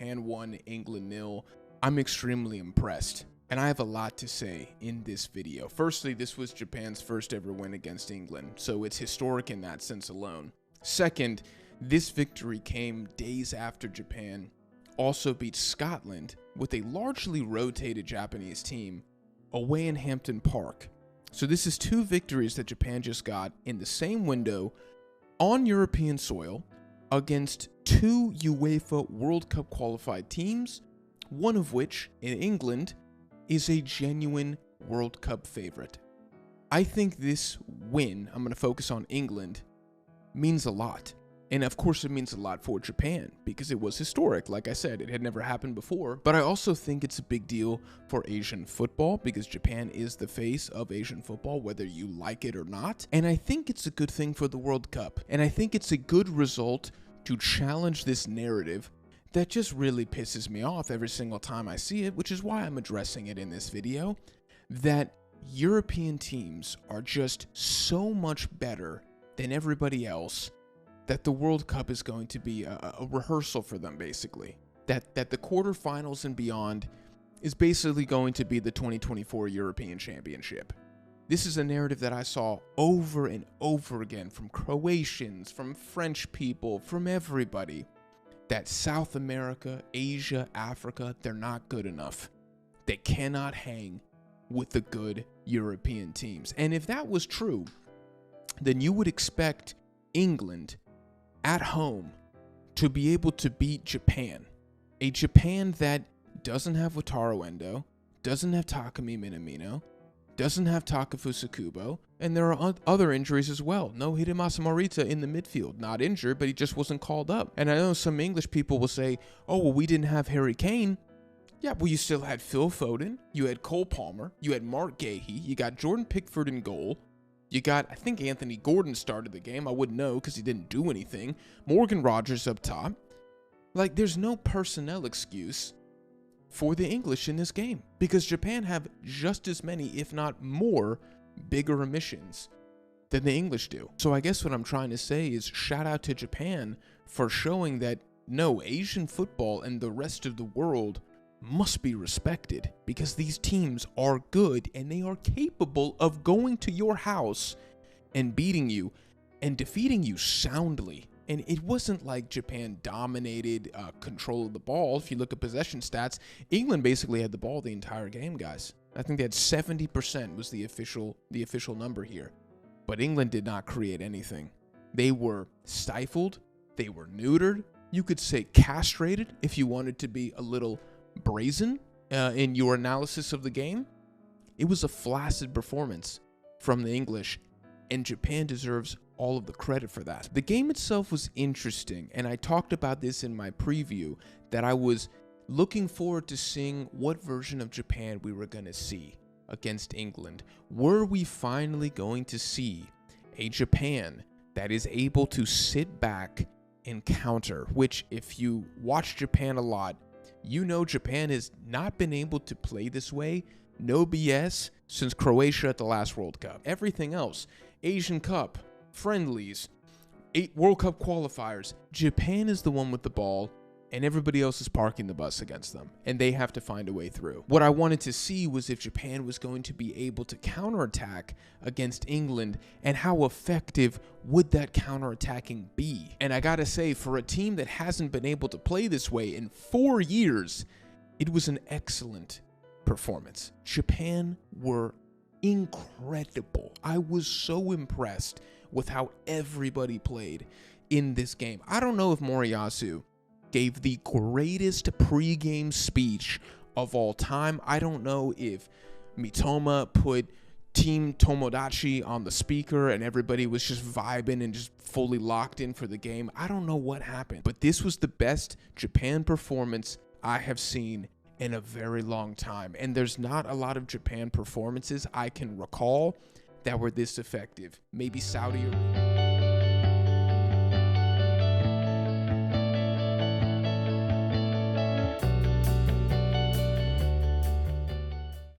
Japan 1, England 0. I'm extremely impressed, and I have a lot to say in this video. Firstly, this was Japan's first ever win against England, so it's historic in that sense alone. Second, this victory came days after Japan also beat Scotland with a largely rotated Japanese team away in Hampton Park. So this is two victories that Japan just got in the same window on European soil against two UEFA World Cup qualified teams, one of which, in England, is a genuine World Cup favorite. I think this win, I'm going to focus on England, means a lot. And of course it means a lot for Japan because it was historic. Like I said, it had never happened before. But I also think it's a big deal for Asian football because Japan is the face of Asian football, whether you like it or not. And I think it's a good thing for the World Cup. And I think it's a good result to challenge this narrative that just really pisses me off every single time I see it, which is why I'm addressing it in this video, that European teams are just so much better than everybody else that the World Cup is going to be a rehearsal for them, basically. That the quarterfinals and beyond is basically going to be the 2024 European Championship. This is a narrative that I saw over and over again from Croatians, from French people, from everybody, that South America, Asia, Africa, they're not good enough. They cannot hang with the good European teams. And if that was true, then you would expect England at home to be able to beat Japan, a Japan that doesn't have Wataru Endo, doesn't have Takumi Minamino, doesn't have Takefusa Kubo, and there are other injuries as well. No Hidemasa Morita in the midfield, not injured, but he just wasn't called up. And I know some English people will say, oh, well, we didn't have Harry Kane. Yeah, well, you still had Phil Foden, you had Cole Palmer, you had Mark Gahey, you got Jordan Pickford in goal, you got, I think Anthony Gordon started the game. I wouldn't know because he didn't do anything. Morgan Rogers up top. Like, there's no personnel excuse for the English in this game because Japan have just as many, if not more, bigger omissions than the English do. So I guess what I'm trying to say is shout out to Japan for showing that, no, Asian football and the rest of the world must be respected because these teams are good and they are capable of going to your house and beating you and defeating you soundly. And it wasn't like Japan dominated control of the ball. If you look at possession stats, England basically had the ball the entire game, guys. I think they had 70% was the official number here. But England did not create anything. They were stifled. They were neutered. You could say castrated if you wanted to be a little brazen in your analysis of the game. It was a flaccid performance from the English, and Japan deserves all of the credit for that. The game itself was interesting, and I talked about this in my preview, that I was looking forward to seeing what version of Japan we were going to see against England. Were we finally going to see a Japan that is able to sit back and counter, which if you watch Japan a lot, you know Japan has not been able to play this way, no BS, since Croatia at the last World Cup. Everything else, Asian Cup, friendlies, 8 World Cup qualifiers, Japan is the one with the ball, and everybody else is parking the bus against them, and they have to find a way through. What I wanted to see was if Japan was going to be able to counterattack against England, and how effective would that counterattacking be? And I gotta say, for a team that hasn't been able to play this way in 4 years, it was an excellent performance. Japan were incredible. I was so impressed with how everybody played in this game. I don't know if Moriyasu gave the greatest pregame speech of all time. I don't know if Mitoma put Team Tomodachi on the speaker and everybody was just vibing and just fully locked in for the game. I don't know what happened, but this was the best Japan performance I have seen in a very long time. And there's not a lot of Japan performances I can recall that were this effective. Maybe Saudi Arabia.